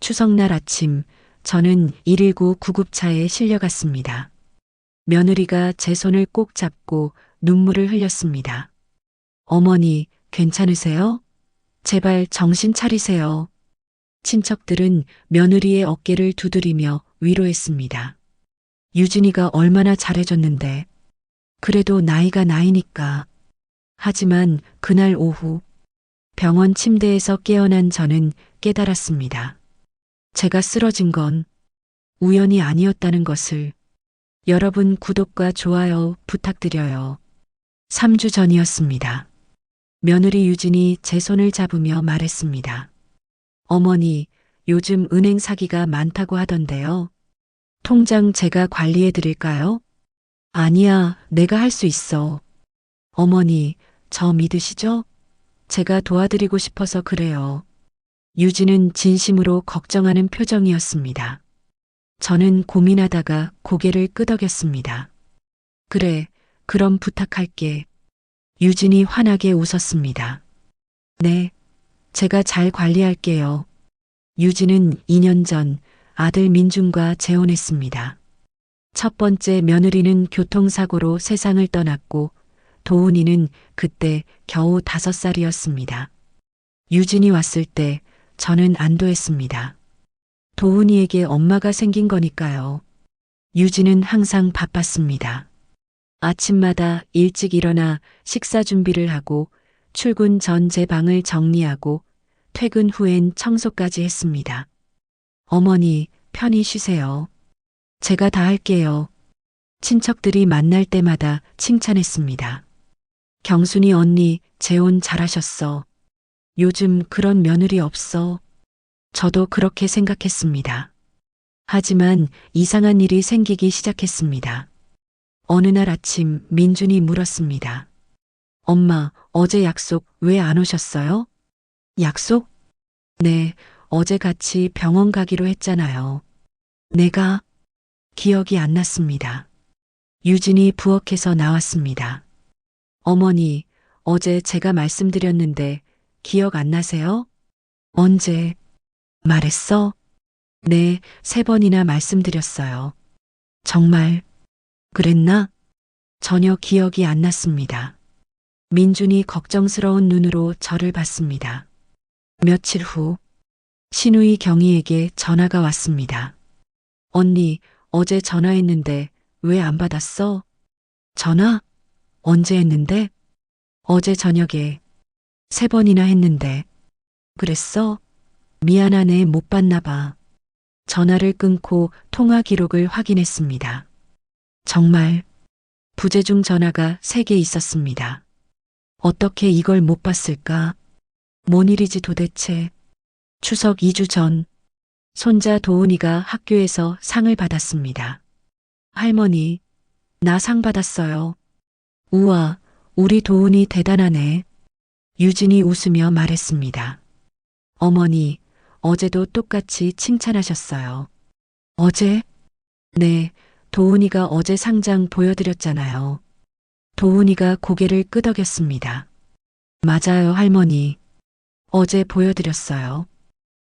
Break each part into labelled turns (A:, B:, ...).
A: 추석날 아침, 저는 119 구급차에 실려갔습니다. 며느리가 제 손을 꼭 잡고 눈물을 흘렸습니다. 어머니, 괜찮으세요? 제발 정신 차리세요. 친척들은 며느리의 어깨를 두드리며 위로했습니다. 유진이가 얼마나 잘해줬는데. 그래도 나이가 나이니까. 하지만 그날 오후 병원 침대에서 깨어난 저는 깨달았습니다. 제가 쓰러진 건 우연이 아니었다는 것을. 여러분 구독과 좋아요 부탁드려요. 3주 전이었습니다. 며느리 유진이 제 손을 잡으며 말했습니다. 어머니, 요즘 은행 사기가 많다고 하던데요. 통장 제가 관리해 드릴까요? 아니야, 내가 할 수 있어. 어머니, 저 믿으시죠? 제가 도와드리고 싶어서 그래요. 유진은 진심으로 걱정하는 표정이었습니다. 저는 고민하다가 고개를 끄덕였습니다. 그래, 그럼 부탁할게. 유진이 환하게 웃었습니다. 네, 제가 잘 관리할게요. 유진은 2년 전 아들 민준과 재혼했습니다. 첫 번째 며느리는 교통사고로 세상을 떠났고 도훈이는 그때 겨우 5살이었습니다. 유진이 왔을 때 저는 안도했습니다. 도훈이에게 엄마가 생긴 거니까요. 유진은 항상 바빴습니다. 아침마다 일찍 일어나 식사 준비를 하고 출근 전 제 방을 정리하고 퇴근 후엔 청소까지 했습니다. 어머니, 편히 쉬세요. 제가 다 할게요. 친척들이 만날 때마다 칭찬했습니다. 경순이 언니, 재혼 잘하셨어. 요즘 그런 며느리 없어. 저도 그렇게 생각했습니다. 하지만 이상한 일이 생기기 시작했습니다. 어느 날 아침 민준이 물었습니다. 엄마, 어제 약속 왜 안 오셨어요? 약속? 네, 어제 같이 병원 가기로 했잖아요. 내가 기억이 안 났습니다. 유진이 부엌에서 나왔습니다. 어머니, 어제 제가 말씀드렸는데 기억 안 나세요? 언제 말했어? 네, 3번이나 말씀드렸어요. 정말 그랬나? 전혀 기억이 안 났습니다. 민준이 걱정스러운 눈으로 저를 봤습니다. 며칠 후 신우이 경희에게 전화가 왔습니다. 언니, 어제 전화했는데 왜 안 받았어? 전화? 언제 했는데? 어제 저녁에 3번이나 했는데. 그랬어? 미안하네, 못 받나 봐. 전화를 끊고 통화 기록을 확인했습니다. 정말 부재중 전화가 3개 있었습니다. 어떻게 이걸 못 봤을까? 뭔 일이지 도대체? 추석 2주 전 손자 도훈이가 학교에서 상을 받았습니다. 할머니, 나 상 받았어요. 우와, 우리 도훈이 대단하네. 유진이 웃으며 말했습니다. 어머니, 어제도 똑같이 칭찬하셨어요. 어제? 네, 도훈이가 어제 상장 보여드렸잖아요. 도훈이가 고개를 끄덕였습니다. 맞아요, 할머니. 어제 보여드렸어요.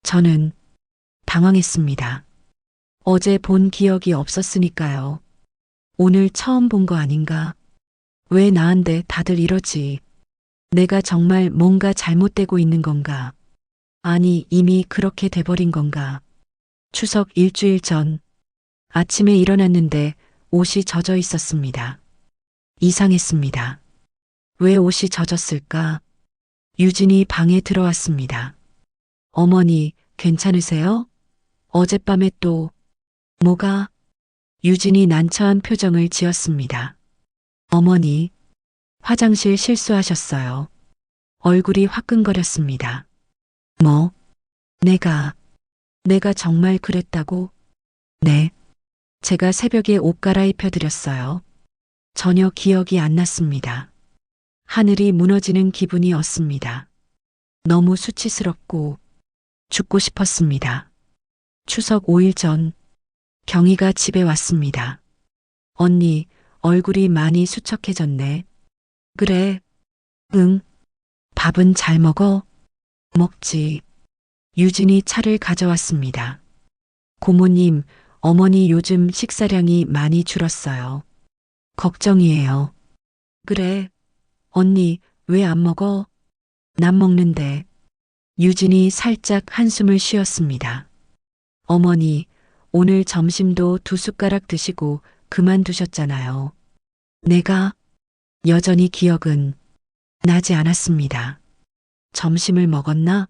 A: 저는 당황했습니다. 어제 본 기억이 없었으니까요. 오늘 처음 본 거 아닌가? 왜 나한테 다들 이러지? 내가 정말 뭔가 잘못되고 있는 건가? 아니, 이미 그렇게 돼버린 건가? 추석 일주일 전 아침에 일어났는데 옷이 젖어 있었습니다. 이상했습니다. 왜 옷이 젖었을까? 유진이 방에 들어왔습니다. 어머니, 괜찮으세요? 어젯밤에 또 뭐가? 유진이 난처한 표정을 지었습니다. 어머니, 화장실 실수하셨어요. 얼굴이 화끈거렸습니다. 뭐? 내가 정말 그랬다고? 네. 제가 새벽에 옷 갈아입혀 드렸어요. 전혀 기억이 안 났습니다. 하늘이 무너지는 기분이었습니다. 너무 수치스럽고 죽고 싶었습니다. 추석 5일 전 경희가 집에 왔습니다. 언니, 얼굴이 많이 수척해졌네. 그래. 응. 밥은 잘 먹어? 먹지. 유진이 차를 가져왔습니다. 고모님, 어머니 요즘 식사량이 많이 줄었어요. 걱정이에요. 그래. 언니, 왜 안 먹어? 난 먹는데. 유진이 살짝 한숨을 쉬었습니다. 어머니, 오늘 점심도 2숟가락 드시고 그만두셨잖아요. 내가 여전히 기억은 나지 않았습니다. 점심을 먹었나?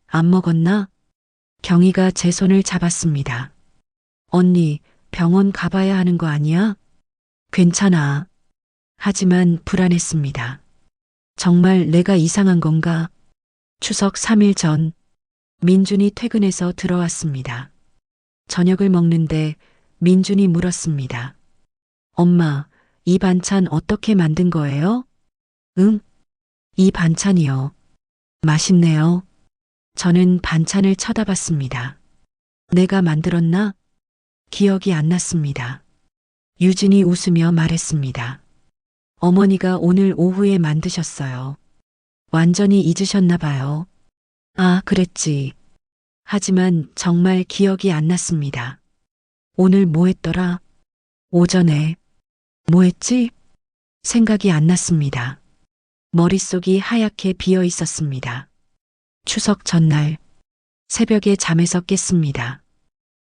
A: 안 먹었나? 경희가 제 손을 잡았습니다. 언니, 병원 가봐야 하는 거 아니야? 괜찮아. 하지만 불안했습니다. 정말 내가 이상한 건가? 추석 3일 전, 민준이 퇴근해서 들어왔습니다. 저녁을 먹는데 민준이 물었습니다. 엄마, 이 반찬 어떻게 만든 거예요? 응? 이 반찬이요. 맛있네요. 저는 반찬을 쳐다봤습니다. 내가 만들었나? 기억이 안 났습니다. 유진이 웃으며 말했습니다. 어머니가 오늘 오후에 만드셨어요. 완전히 잊으셨나 봐요. 아, 그랬지. 하지만 정말 기억이 안 났습니다. 오늘 뭐 했더라? 오전에. 뭐 했지? 생각이 안 났습니다. 머릿속이 하얗게 비어 있었습니다. 추석 전날, 새벽에 잠에서 깼습니다.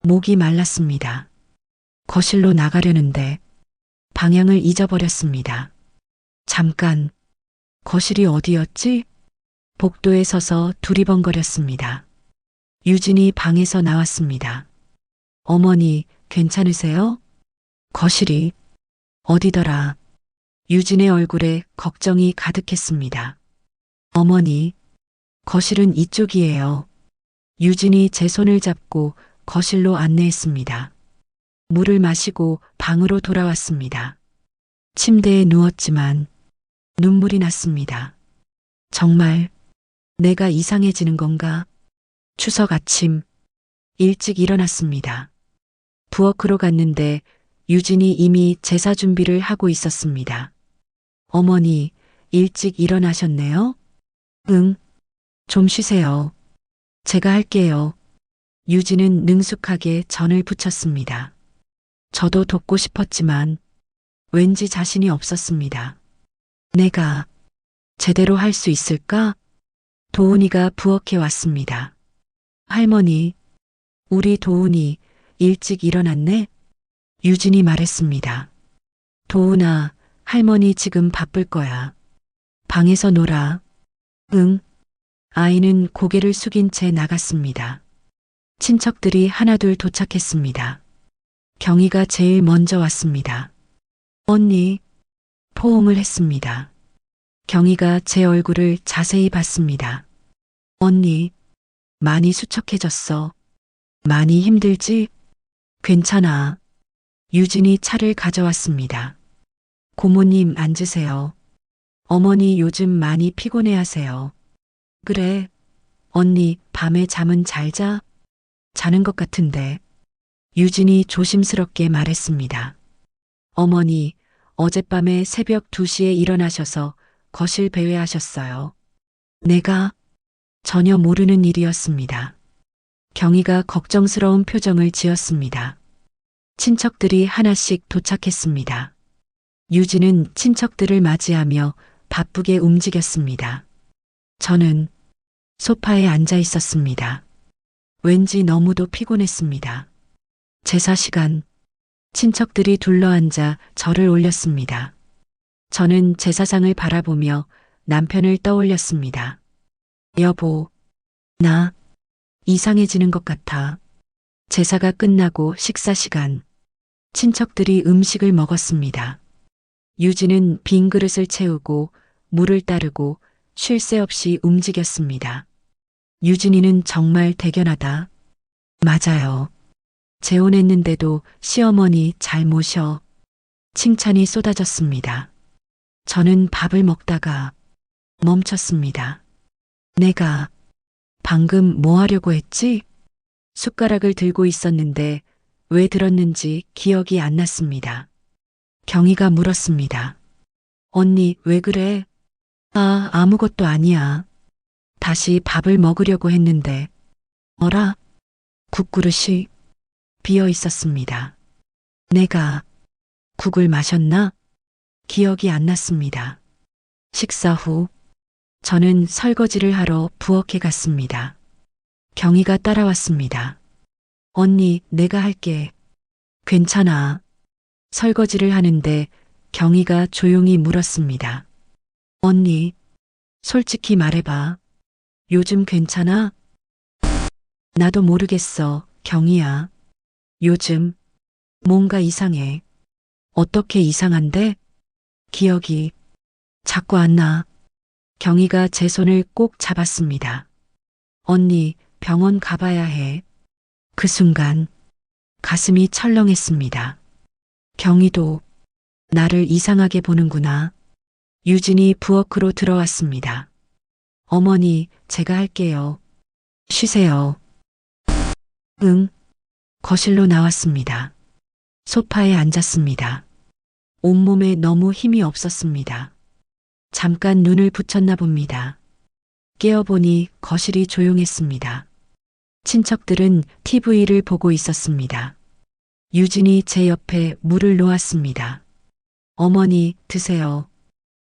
A: 목이 말랐습니다. 거실로 나가려는데 방향을 잊어버렸습니다. 잠깐, 거실이 어디였지? 복도에 서서 두리번거렸습니다. 유진이 방에서 나왔습니다. 어머니, 괜찮으세요? 거실이 어디더라? 유진의 얼굴에 걱정이 가득했습니다. 어머니, 거실은 이쪽이에요. 유진이 제 손을 잡고 거실로 안내했습니다. 물을 마시고 방으로 돌아왔습니다. 침대에 누웠지만 눈물이 났습니다. 정말 내가 이상해지는 건가? 추석 아침 일찍 일어났습니다. 부엌으로 갔는데 유진이 이미 제사 준비를 하고 있었습니다. 어머니, 일찍 일어나셨네요? 응, 좀 쉬세요. 제가 할게요. 유진은 능숙하게 전을 부쳤습니다. 저도 돕고 싶었지만 왠지 자신이 없었습니다. 내가 제대로 할 수 있을까? 도훈이가 부엌에 왔습니다. 할머니, 우리 도훈이 일찍 일어났네? 유진이 말했습니다. 도훈아, 할머니 지금 바쁠 거야. 방에서 놀아. 응. 아이는 고개를 숙인 채 나갔습니다. 친척들이 하나둘 도착했습니다. 경희가 제일 먼저 왔습니다. 언니, 포옹을 했습니다. 경희가 제 얼굴을 자세히 봤습니다. 언니, 많이 수척해졌어. 많이 힘들지? 괜찮아. 유진이 차를 가져왔습니다. 고모님 앉으세요. 어머니 요즘 많이 피곤해 하세요. 그래. 언니 밤에 잠은 잘 자? 자는 것 같은데. 유진이 조심스럽게 말했습니다. 어머니, 어젯밤에 새벽 2시에 일어나셔서 거실 배회하셨어요. 내가 전혀 모르는 일이었습니다. 경희가 걱정스러운 표정을 지었습니다. 친척들이 하나씩 도착했습니다. 유진은 친척들을 맞이하며 바쁘게 움직였습니다. 저는 소파에 앉아 있었습니다. 왠지 너무도 피곤했습니다. 제사 시간, 친척들이 둘러앉아 절을 올렸습니다. 저는 제사상을 바라보며 남편을 떠올렸습니다. 여보, 나 이상해지는 것 같아. 제사가 끝나고 식사 시간, 친척들이 음식을 먹었습니다. 유진은 빈 그릇을 채우고 물을 따르고 쉴 새 없이 움직였습니다. 유진이는 정말 대견하다. 맞아요. 재혼했는데도 시어머니 잘 모셔. 칭찬이 쏟아졌습니다. 저는 밥을 먹다가 멈췄습니다. 내가 방금 뭐 하려고 했지? 숟가락을 들고 있었는데 왜 들었는지 기억이 안 났습니다. 경희가 물었습니다. 언니, 왜 그래? 아, 아무것도 아니야. 다시 밥을 먹으려고 했는데 어라? 국그릇이 비어 있었습니다. 내가 국을 마셨나? 기억이 안 났습니다. 식사 후 저는 설거지를 하러 부엌에 갔습니다. 경희가 따라왔습니다. 언니, 내가 할게. 괜찮아. 설거지를 하는데 경희가 조용히 물었습니다. 언니, 솔직히 말해봐. 요즘 괜찮아? 나도 모르겠어, 경희야. 요즘 뭔가 이상해. 어떻게 이상한데? 기억이 자꾸 안 나. 경희가 제 손을 꼭 잡았습니다. 언니, 병원 가봐야 해. 그 순간 가슴이 철렁했습니다. 경희도 나를 이상하게 보는구나. 유진이 부엌으로 들어왔습니다. 어머니, 제가 할게요. 쉬세요. 응. 거실로 나왔습니다. 소파에 앉았습니다. 온몸에 너무 힘이 없었습니다. 잠깐 눈을 붙였나 봅니다. 깨어보니 거실이 조용했습니다. 친척들은 TV를 보고 있었습니다. 유진이 제 옆에 물을 놓았습니다. 어머니, 드세요.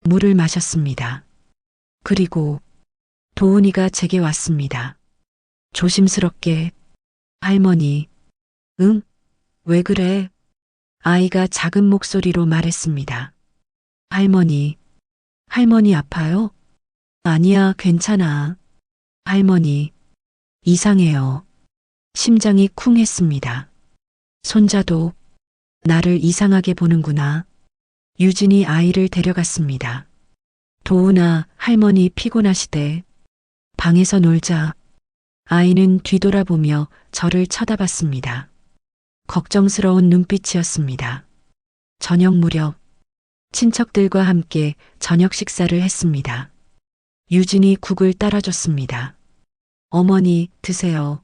A: 물을 마셨습니다. 그리고 도훈이가 제게 왔습니다. 조심스럽게, 할머니, 응? 왜 그래? 아이가 작은 목소리로 말했습니다. 할머니 아파요? 아니야, 괜찮아. 할머니, 이상해요. 심장이 쿵 했습니다. 손자도 나를 이상하게 보는구나. 유진이 아이를 데려갔습니다. 도훈아, 할머니 피곤하시대. 방에서 놀자. 아이는 뒤돌아보며 저를 쳐다봤습니다. 걱정스러운 눈빛이었습니다. 저녁 무렵 친척들과 함께 저녁 식사를 했습니다. 유진이 국을 따라줬습니다. 어머니, 드세요.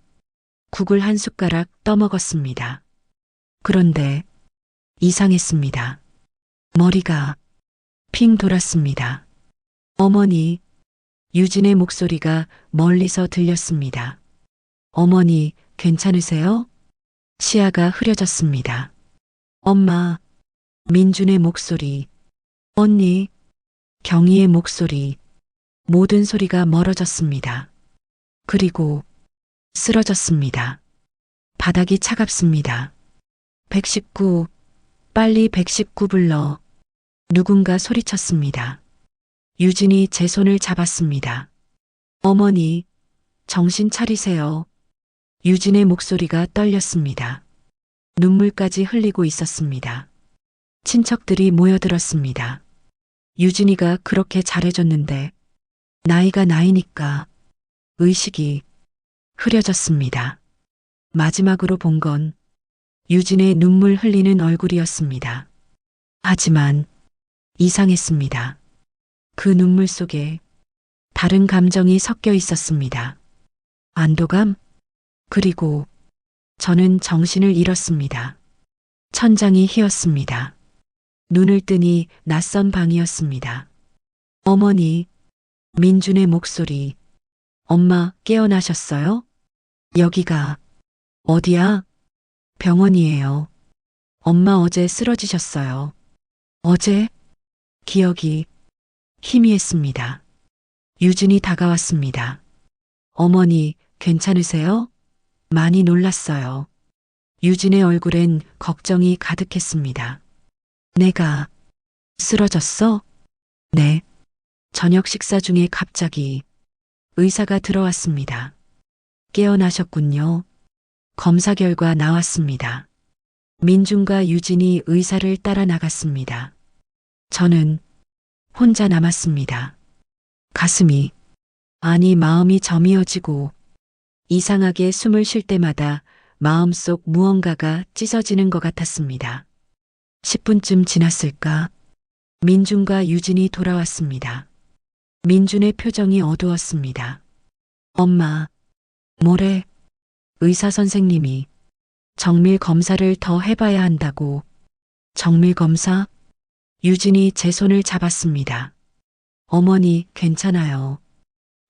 A: 국을 한 숟가락 떠먹었습니다. 그런데 이상했습니다. 머리가 핑 돌았습니다. 어머니, 유진의 목소리가 멀리서 들렸습니다. 어머니, 괜찮으세요? 시야가 흐려졌습니다. 엄마, 민준의 목소리, 언니, 경희의 목소리, 모든 소리가 멀어졌습니다. 그리고 쓰러졌습니다. 바닥이 차갑습니다. 119, 빨리 119 불러. 누군가 소리쳤습니다. 유진이 제 손을 잡았습니다. 어머니, 정신 차리세요. 유진의 목소리가 떨렸습니다. 눈물까지 흘리고 있었습니다. 친척들이 모여들었습니다. 유진이가 그렇게 잘해줬는데 나이가 나이니까 의식이 흐려졌습니다. 마지막으로 본 건 유진의 눈물 흘리는 얼굴이었습니다. 하지만 이상했습니다. 그 눈물 속에 다른 감정이 섞여 있었습니다. 안도감? 그리고 저는 정신을 잃었습니다. 천장이 휘었습니다. 눈을 뜨니 낯선 방이었습니다. 어머니, 민준의 목소리. 엄마, 깨어나셨어요? 여기가 어디야? 병원이에요. 엄마 어제 쓰러지셨어요. 어제? 기억이 희미했습니다. 유진이 다가왔습니다. 어머니, 괜찮으세요? 많이 놀랐어요. 유진의 얼굴엔 걱정이 가득했습니다. 내가 쓰러졌어? 네. 저녁 식사 중에 갑자기 의사가 들어왔습니다. 깨어나셨군요. 검사 결과 나왔습니다. 민준과 유진이 의사를 따라 나갔습니다. 저는 혼자 남았습니다. 가슴이, 아니 마음이 저미어지고 이상하게 숨을 쉴 때마다 마음속 무언가가 찢어지는 것 같았습니다. 10분쯤 지났을까? 민준과 유진이 돌아왔습니다. 민준의 표정이 어두웠습니다. 엄마, 뭐래? 의사 선생님이 정밀 검사를 더 해봐야 한다고. 정밀 검사? 유진이 제 손을 잡았습니다. 어머니, 괜찮아요.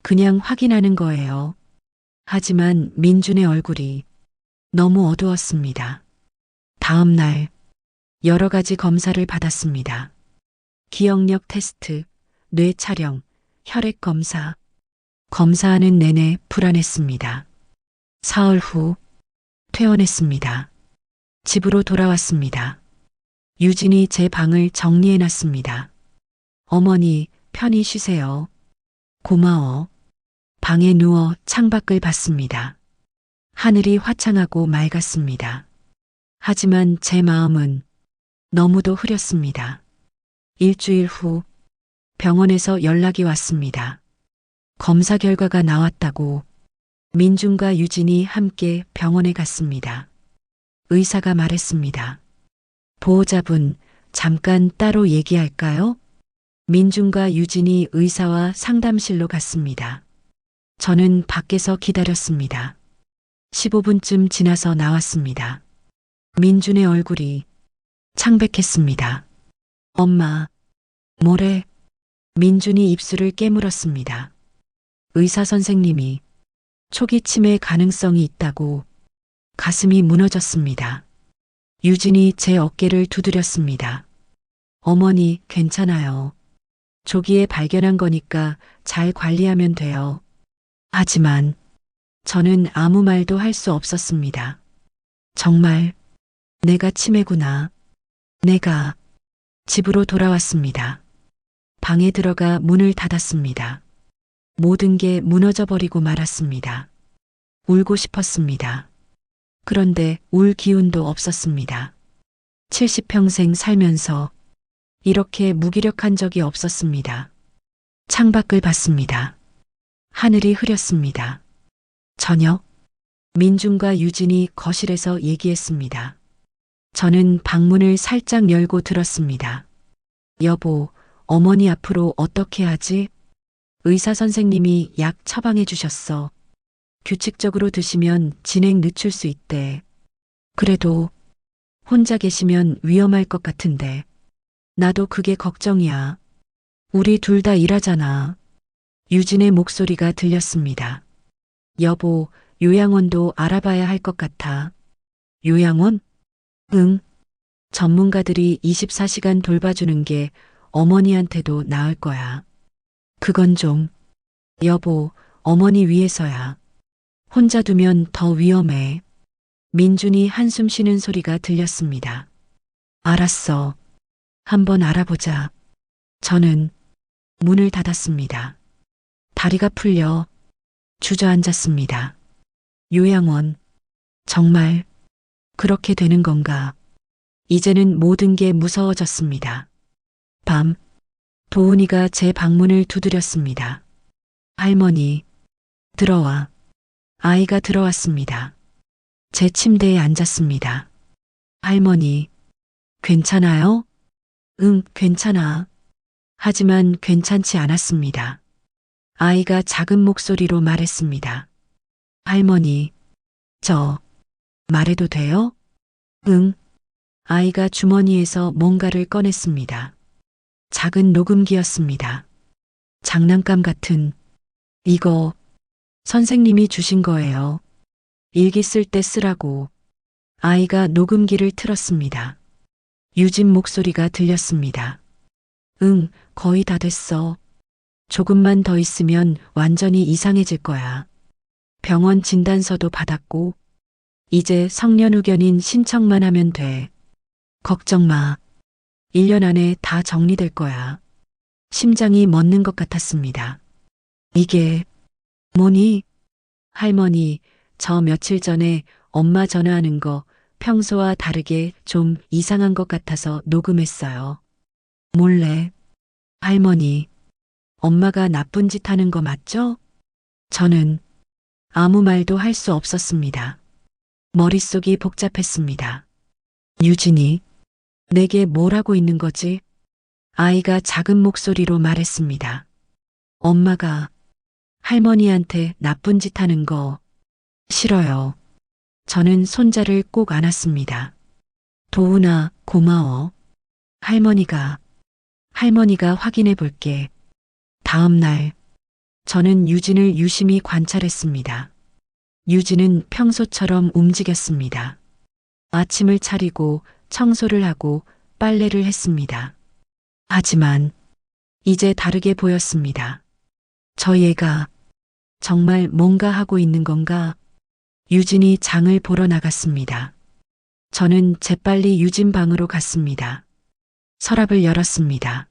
A: 그냥 확인하는 거예요. 하지만 민준의 얼굴이 너무 어두웠습니다. 다음 날 여러 가지 검사를 받았습니다. 기억력 테스트, 뇌 촬영, 혈액 검사. 검사하는 내내 불안했습니다. 사흘 후 퇴원했습니다. 집으로 돌아왔습니다. 유진이 제 방을 정리해 놨습니다. 어머니, 편히 쉬세요. 고마워. 방에 누워 창밖을 봤습니다. 하늘이 화창하고 맑았습니다. 하지만 제 마음은 너무도 흐렸습니다. 일주일 후 병원에서 연락이 왔습니다. 검사 결과가 나왔다고 민준과 유진이 함께 병원에 갔습니다. 의사가 말했습니다. 보호자분, 잠깐 따로 얘기할까요? 민준과 유진이 의사와 상담실로 갔습니다. 저는 밖에서 기다렸습니다. 15분쯤 지나서 나왔습니다. 민준의 얼굴이 창백했습니다. 엄마, 뭐래? 민준이 입술을 깨물었습니다. 의사 선생님이 초기 치매 가능성이 있다고. 가슴이 무너졌습니다. 유진이 제 어깨를 두드렸습니다. 어머니, 괜찮아요. 조기에 발견한 거니까 잘 관리하면 돼요. 하지만 저는 아무 말도 할 수 없었습니다. 정말 내가 치매구나. 내가 집으로 돌아왔습니다. 방에 들어가 문을 닫았습니다. 모든 게 무너져 버리고 말았습니다. 울고 싶었습니다. 그런데 울 기운도 없었습니다. 70평생 살면서 이렇게 무기력한 적이 없었습니다. 창밖을 봤습니다. 하늘이 흐렸습니다. 저녁, 민준과 유진이 거실에서 얘기했습니다. 저는 방문을 살짝 열고 들었습니다. 여보, 어머니 앞으로 어떻게 하지? 의사 선생님이 약 처방해 주셨어. 규칙적으로 드시면 진행 늦출 수 있대. 그래도 혼자 계시면 위험할 것 같은데. 나도 그게 걱정이야. 우리 둘 다 일하잖아. 유진의 목소리가 들렸습니다. 여보, 요양원도 알아봐야 할 것 같아. 요양원? 응. 전문가들이 24시간 돌봐주는 게 어머니한테도 나을 거야. 그건 좀. 여보, 어머니 위해서야. 혼자 두면 더 위험해. 민준이 한숨 쉬는 소리가 들렸습니다. 알았어. 한번 알아보자. 저는 문을 닫았습니다. 다리가 풀려 주저앉았습니다. 요양원. 정말 그렇게 되는 건가? 이제는 모든 게 무서워졌습니다. 밤, 도훈이가 제 방문을 두드렸습니다. 할머니, 들어와. 아이가 들어왔습니다. 제 침대에 앉았습니다. 할머니, 괜찮아요? 응, 괜찮아. 하지만 괜찮지 않았습니다. 아이가 작은 목소리로 말했습니다. 할머니, 저 말해도 돼요? 응. 아이가 주머니에서 뭔가를 꺼냈습니다. 작은 녹음기였습니다. 장난감 같은. 이거 선생님이 주신 거예요. 일기 쓸 때 쓰라고. 아이가 녹음기를 틀었습니다. 유진 목소리가 들렸습니다. 응, 거의 다 됐어. 조금만 더 있으면 완전히 이상해질 거야. 병원 진단서도 받았고, 이제 성년후견인 신청만 하면 돼. 걱정 마. 1년 안에 다 정리될 거야. 심장이 멎는 것 같았습니다. 이게 뭐니? 할머니, 저 며칠 전에 엄마 전화하는 거 평소와 다르게 좀 이상한 것 같아서 녹음했어요. 몰래. 할머니, 엄마가 나쁜 짓 하는 거 맞죠? 저는 아무 말도 할 수 없었습니다. 머릿속이 복잡했습니다. 유진이 내게 뭘 하고 있는 거지? 아이가 작은 목소리로 말했습니다. 엄마가 할머니한테 나쁜 짓 하는 거 싫어요. 저는 손자를 꼭 안았습니다. 도훈아, 고마워. 할머니가 확인해 볼게. 다음 날, 저는 유진을 유심히 관찰했습니다. 유진은 평소처럼 움직였습니다. 아침을 차리고 청소를 하고 빨래를 했습니다. 하지만 이제 다르게 보였습니다. 저 얘가 정말 뭔가 하고 있는 건가? 유진이 장을 보러 나갔습니다. 저는 재빨리 유진 방으로 갔습니다. 서랍을 열었습니다.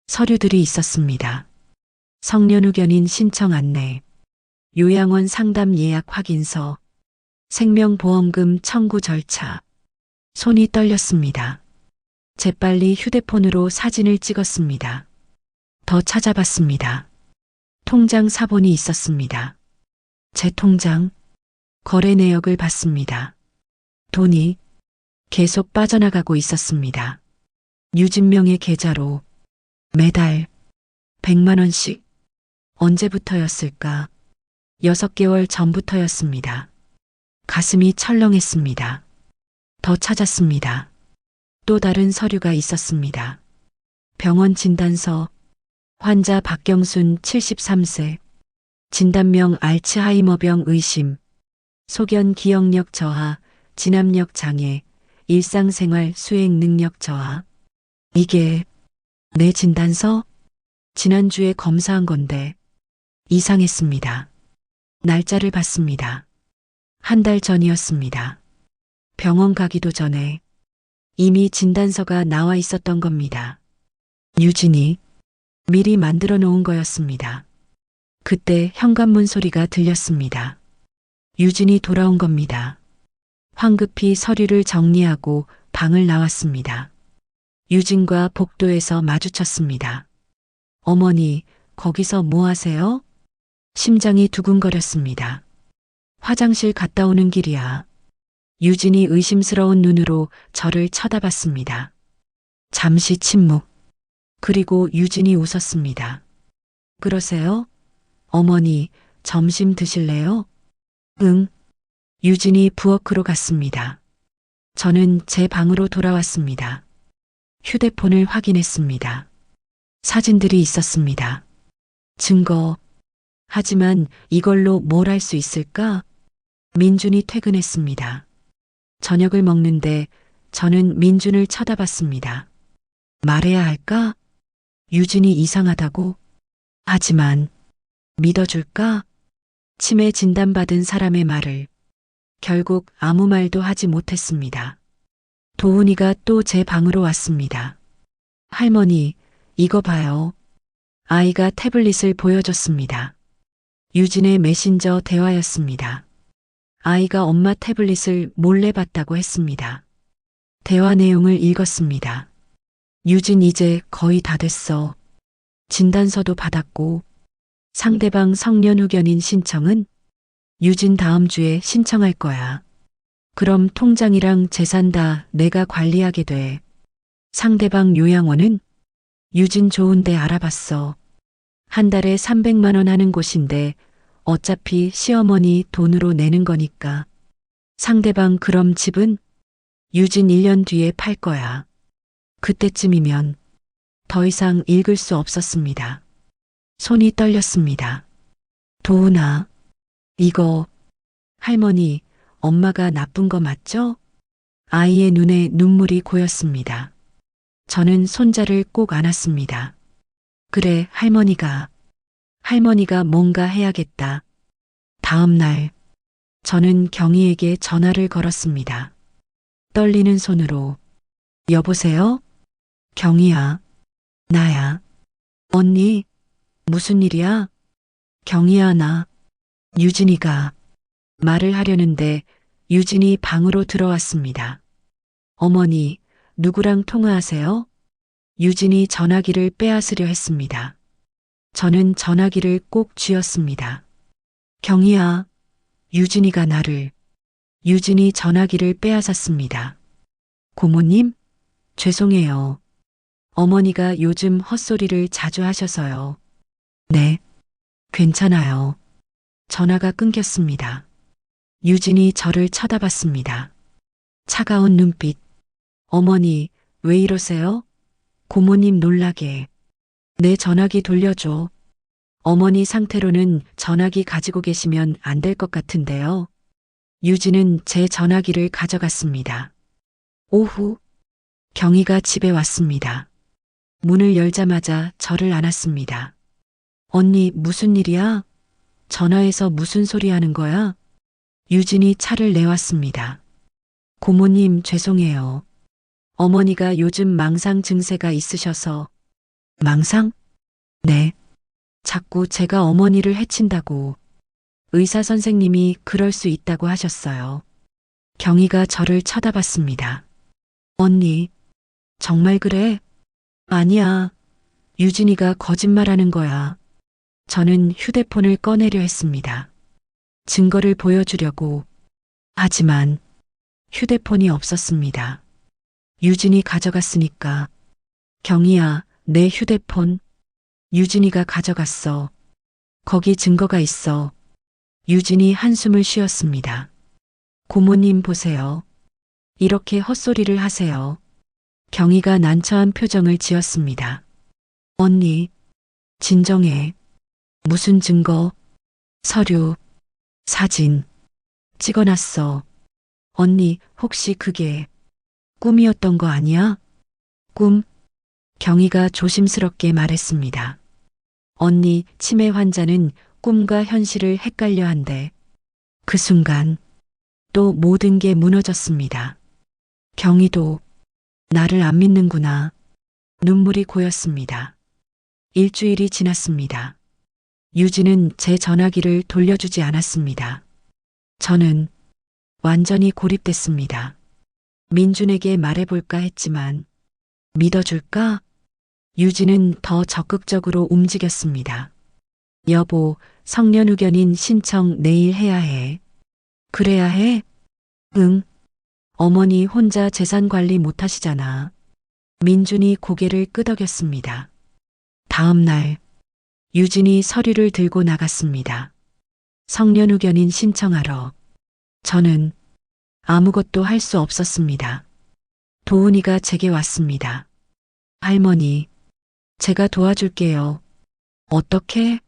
A: 서류들이 있었습니다. 성년후견인 신청 안내, 요양원 상담 예약 확인서, 생명보험금 청구 절차. 손이 떨렸습니다. 재빨리 휴대폰으로 사진을 찍었습니다. 더 찾아봤습니다. 통장 사본이 있었습니다. 제 통장, 거래 내역을 봤습니다. 돈이 계속 빠져나가고 있었습니다. 유진명의 계좌로 매달 100만 원씩. 언제부터였을까? 6개월 전부터였습니다. 가슴이 철렁했습니다. 더 찾았습니다. 또 다른 서류가 있었습니다. 병원 진단서, 환자 박경순 73세, 진단명 알츠하이머병 의심, 소견 기억력 저하, 진압력 장애, 일상생활 수행 능력 저하. 이게 내 진단서? 지난주에 검사한 건데 이상했습니다. 날짜를 봤습니다. 한 달 전이었습니다. 병원 가기도 전에 이미 진단서가 나와 있었던 겁니다. 유진이 미리 만들어 놓은 거였습니다. 그때 현관문 소리가 들렸습니다. 유진이 돌아온 겁니다. 황급히 서류를 정리하고 방을 나왔습니다. 유진과 복도에서 마주쳤습니다. 어머니, 거기서 뭐 하세요? 심장이 두근거렸습니다. 화장실 갔다 오는 길이야. 유진이 의심스러운 눈으로 저를 쳐다봤습니다. 잠시 침묵. 그리고 유진이 웃었습니다. 그러세요? 어머니, 점심 드실래요? 응. 유진이 부엌으로 갔습니다. 저는 제 방으로 돌아왔습니다. 휴대폰을 확인했습니다. 사진들이 있었습니다. 증거. 하지만 이걸로 뭘 할 수 있을까? 민준이 퇴근했습니다. 저녁을 먹는데 저는 민준을 쳐다봤습니다. 말해야 할까? 유진이 이상하다고? 하지만 믿어줄까? 치매 진단받은 사람의 말을 결국 아무 말도 하지 못했습니다. 도훈이가 또 제 방으로 왔습니다. 할머니, 이거 봐요. 아이가 태블릿을 보여줬습니다. 유진의 메신저 대화였습니다. 아이가 엄마 태블릿을 몰래 봤다고 했습니다. 대화 내용을 읽었습니다. 유진 이제 거의 다 됐어. 진단서도 받았고 상대방 성년후견인 신청은 유진 다음 주에 신청할 거야. 그럼 통장이랑 재산 다 내가 관리하게 돼. 상대방 요양원은 유진 좋은데 알아봤어. 한 달에 300만 원 하는 곳인데 어차피 시어머니 돈으로 내는 거니까. 상대방 그럼 집은 유진 1년 뒤에 팔 거야. 그때쯤이면 더 이상 읽을 수 없었습니다. 손이 떨렸습니다. 도훈아, 이거 할머니, 엄마가 나쁜 거 맞죠? 아이의 눈에 눈물이 고였습니다. 저는 손자를 꼭 안았습니다. 그래, 할머니가 뭔가 해야겠다. 다음 날, 저는 경희에게 전화를 걸었습니다. 떨리는 손으로, 여보세요? 경희야, 나야. 언니, 무슨 일이야? 경희야, 나. 유진이가 말을 하려는데 유진이 방으로 들어왔습니다. 어머니, 누구랑 통화하세요? 유진이 전화기를 빼앗으려 했습니다. 저는 전화기를 꼭 쥐었습니다. 경희야, 유진이 전화기를 빼앗았습니다. 고모님, 죄송해요. 어머니가 요즘 헛소리를 자주 하셔서요. 네, 괜찮아요. 전화가 끊겼습니다. 유진이 저를 쳐다봤습니다. 차가운 눈빛. 어머니, 왜 이러세요? 고모님 놀라게. 내 전화기 돌려줘. 어머니 상태로는 전화기 가지고 계시면 안 될 것 같은데요. 유진은 제 전화기를 가져갔습니다. 오후, 경희가 집에 왔습니다. 문을 열자마자 저를 안았습니다. 언니, 무슨 일이야? 전화해서 무슨 소리 하는 거야? 유진이 차를 내왔습니다. 고모님, 죄송해요. 어머니가 요즘 망상 증세가 있으셔서. 망상? 네. 자꾸 제가 어머니를 해친다고. 의사 선생님이 그럴 수 있다고 하셨어요. 경희가 저를 쳐다봤습니다. 언니, 정말 그래? 아니야. 유진이가 거짓말하는 거야. 저는 휴대폰을 꺼내려 했습니다. 증거를 보여주려고. 하지만 휴대폰이 없었습니다. 유진이 가져갔으니까. 경희야, 내 휴대폰. 유진이가 가져갔어. 거기 증거가 있어. 유진이 한숨을 쉬었습니다. 고모님 보세요. 이렇게 헛소리를 하세요. 경희가 난처한 표정을 지었습니다. 언니, 진정해. 무슨 증거? 서류, 사진, 찍어놨어. 언니, 혹시 그게 꿈이었던 거 아니야? 꿈? 경희가 조심스럽게 말했습니다. 언니, 치매 환자는 꿈과 현실을 헷갈려 한대. 그 순간 또 모든 게 무너졌습니다. 경희도 나를 안 믿는구나. 눈물이 고였습니다. 일주일이 지났습니다. 유진은 제 전화기를 돌려주지 않았습니다. 저는 완전히 고립됐습니다. 민준에게 말해볼까 했지만 믿어줄까? 유진은 더 적극적으로 움직였습니다. 여보, 성년후견인 신청 내일 해야 해. 그래야 해? 응. 어머니 혼자 재산 관리 못 하시잖아. 민준이 고개를 끄덕였습니다. 다음 날, 유진이 서류를 들고 나갔습니다. 성년후견인 신청하러. 저는 아무것도 할 수 없었습니다. 도훈이가 제게 왔습니다. 할머니, 제가 도와줄게요. 어떻게?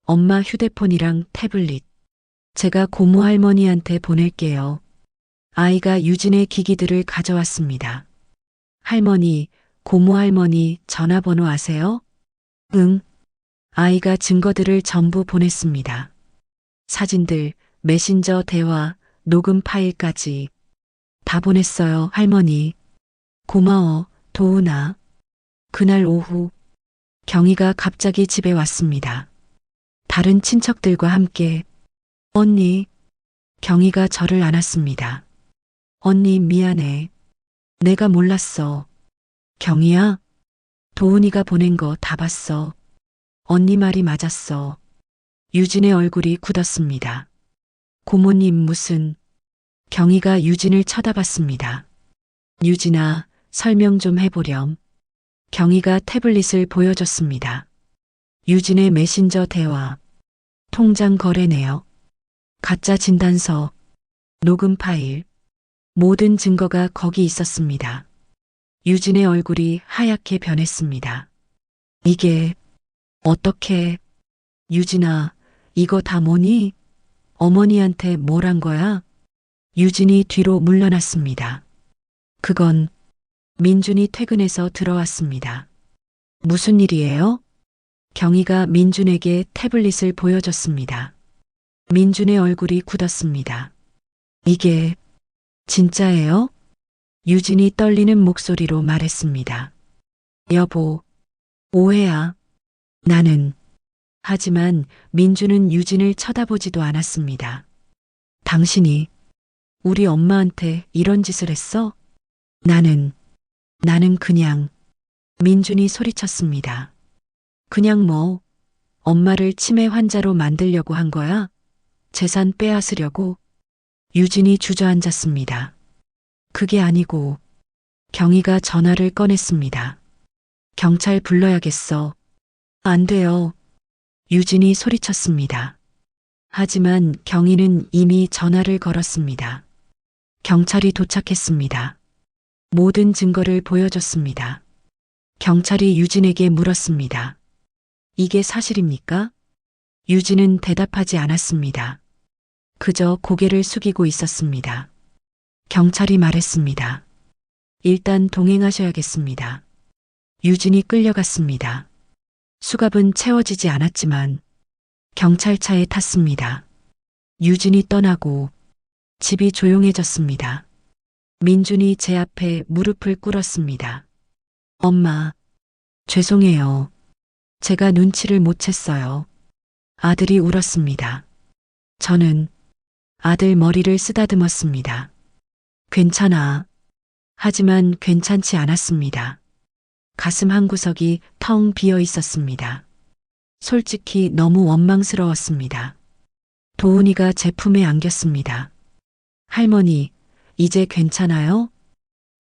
A: 엄마 휴대폰이랑 태블릿. 제가 고모 할머니한테 보낼게요. 아이가 유진의 기기들을 가져왔습니다. 할머니, 고모 할머니 전화번호 아세요? 응. 아이가 증거들을 전부 보냈습니다. 사진들, 메신저 대화, 녹음 파일까지. 다 보냈어요, 할머니. 고마워, 도훈아. 그날 오후, 경희가 갑자기 집에 왔습니다. 다른 친척들과 함께. 언니, 경희가 저를 안았습니다. 언니, 미안해. 내가 몰랐어. 경희야, 도훈이가 보낸 거 다 봤어. 언니 말이 맞았어. 유진의 얼굴이 굳었습니다. 고모님 무슨. 경희가 유진을 쳐다봤습니다. 유진아, 설명 좀 해보렴. 경희가 태블릿을 보여줬습니다. 유진의 메신저 대화, 통장 거래 내역, 가짜 진단서, 녹음 파일, 모든 증거가 거기 있었습니다. 유진의 얼굴이 하얗게 변했습니다. 이게 어떻게. 유진아, 이거 다 뭐니? 어머니한테 뭘 한 거야? 유진이 뒤로 물러났습니다. 그건 민준이 퇴근해서 들어왔습니다. 무슨 일이에요? 경희가 민준에게 태블릿을 보여줬습니다. 민준의 얼굴이 굳었습니다. 이게 진짜예요? 유진이 떨리는 목소리로 말했습니다. 여보, 오해야. 나는. 하지만 민준은 유진을 쳐다보지도 않았습니다. 당신이 우리 엄마한테 이런 짓을 했어? 나는 그냥. 민준이 소리쳤습니다. 그냥 뭐, 엄마를 치매 환자로 만들려고 한 거야? 재산 빼앗으려고? 유진이 주저앉았습니다. 그게 아니고. 경희가 전화를 꺼냈습니다. 경찰 불러야겠어. 안 돼요. 유진이 소리쳤습니다. 하지만 경희는 이미 전화를 걸었습니다. 경찰이 도착했습니다. 모든 증거를 보여줬습니다. 경찰이 유진에게 물었습니다. 이게 사실입니까? 유진은 대답하지 않았습니다. 그저 고개를 숙이고 있었습니다. 경찰이 말했습니다. 일단 동행하셔야겠습니다. 유진이 끌려갔습니다. 수갑은 채워지지 않았지만 경찰차에 탔습니다. 유진이 떠나고 집이 조용해졌습니다. 민준이 제 앞에 무릎을 꿇었습니다. 엄마, 죄송해요. 제가 눈치를 못 챘어요. 아들이 울었습니다. 저는 아들 머리를 쓰다듬었습니다. 괜찮아. 하지만 괜찮지 않았습니다. 가슴 한구석이 텅 비어 있었습니다. 솔직히 너무 원망스러웠습니다. 도훈이가 제 품에 안겼습니다. 할머니, 이제 괜찮아요?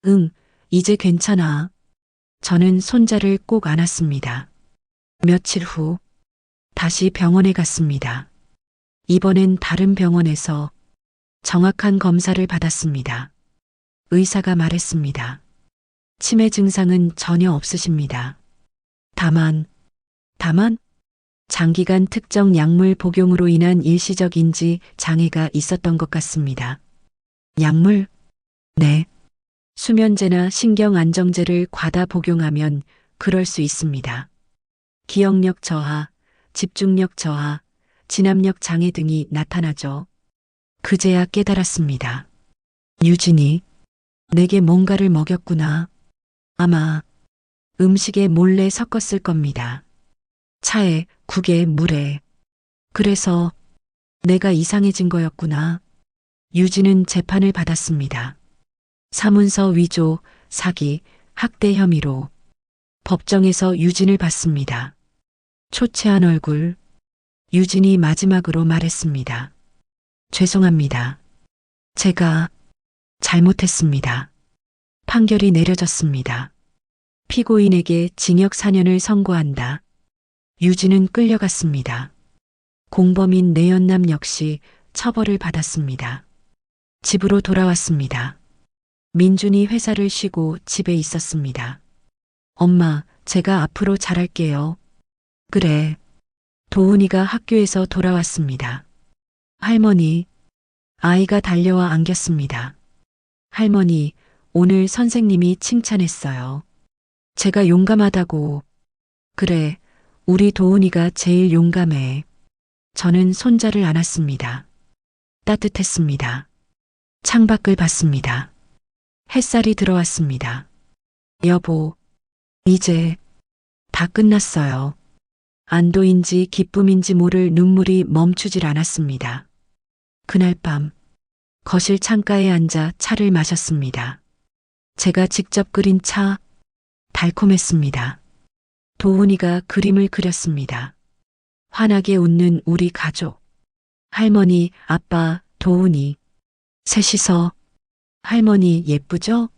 A: 응, 이제 괜찮아. 저는 손자를 꼭 안았습니다. 며칠 후 다시 병원에 갔습니다. 이번엔 다른 병원에서 정확한 검사를 받았습니다. 의사가 말했습니다. 치매 증상은 전혀 없으십니다. 다만 장기간 특정 약물 복용으로 인한 일시적 인지 장애가 있었던 것 같습니다. 약물? 네. 수면제나 신경 안정제를 과다 복용하면 그럴 수 있습니다. 기억력 저하, 집중력 저하, 진압력 장애 등이 나타나죠. 그제야 깨달았습니다. 유진이 내게 뭔가를 먹였구나. 아마 음식에 몰래 섞었을 겁니다. 차에, 국에, 물에. 그래서 내가 이상해진 거였구나. 유진은 재판을 받았습니다. 사문서 위조, 사기, 학대 혐의로 법정에서 유진을 봤습니다. 초췌한 얼굴. 유진이 마지막으로 말했습니다. 죄송합니다. 제가 잘못했습니다. 판결이 내려졌습니다. 피고인에게 징역 4년을 선고한다. 유진은 끌려갔습니다. 공범인 내연남 역시 처벌을 받았습니다. 집으로 돌아왔습니다. 민준이 회사를 쉬고 집에 있었습니다. 엄마, 제가 앞으로 잘할게요. 그래. 도훈이가 학교에서 돌아왔습니다. 할머니, 아이가 달려와 안겼습니다. 할머니, 오늘 선생님이 칭찬했어요. 제가 용감하다고. 그래, 우리 도훈이가 제일 용감해. 저는 손자를 안았습니다. 따뜻했습니다. 창밖을 봤습니다. 햇살이 들어왔습니다. 여보, 이제 다 끝났어요. 안도인지 기쁨인지 모를 눈물이 멈추질 않았습니다. 그날 밤 거실 창가에 앉아 차를 마셨습니다. 제가 직접 끓인 차, 달콤했습니다. 도훈이가 그림을 그렸습니다. 환하게 웃는 우리 가족. 할머니, 아빠, 도훈이. 셋이서 할머니 예쁘죠?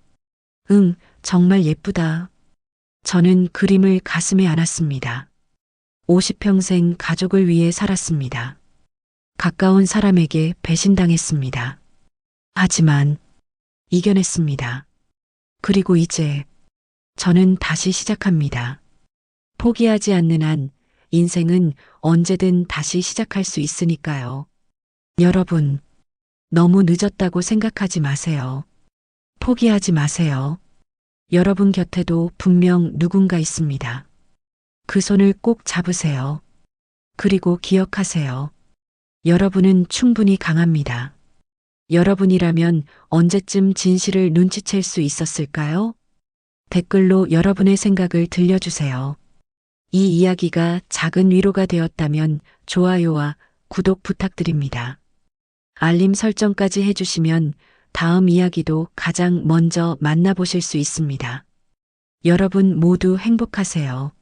A: 응, 정말 예쁘다. 저는 그림을 가슴에 안았습니다. 50평생 가족을 위해 살았습니다. 가까운 사람에게 배신당했습니다. 하지만 이겨냈습니다. 그리고 이제 저는 다시 시작합니다. 포기하지 않는 한 인생은 언제든 다시 시작할 수 있으니까요. 여러분, 너무 늦었다고 생각하지 마세요. 포기하지 마세요. 여러분 곁에도 분명 누군가 있습니다. 그 손을 꼭 잡으세요. 그리고 기억하세요. 여러분은 충분히 강합니다. 여러분이라면 언제쯤 진실을 눈치챌 수 있었을까요? 댓글로 여러분의 생각을 들려주세요. 이 이야기가 작은 위로가 되었다면 좋아요와 구독 부탁드립니다. 알림 설정까지 해주시면 다음 이야기도 가장 먼저 만나보실 수 있습니다. 여러분 모두 행복하세요.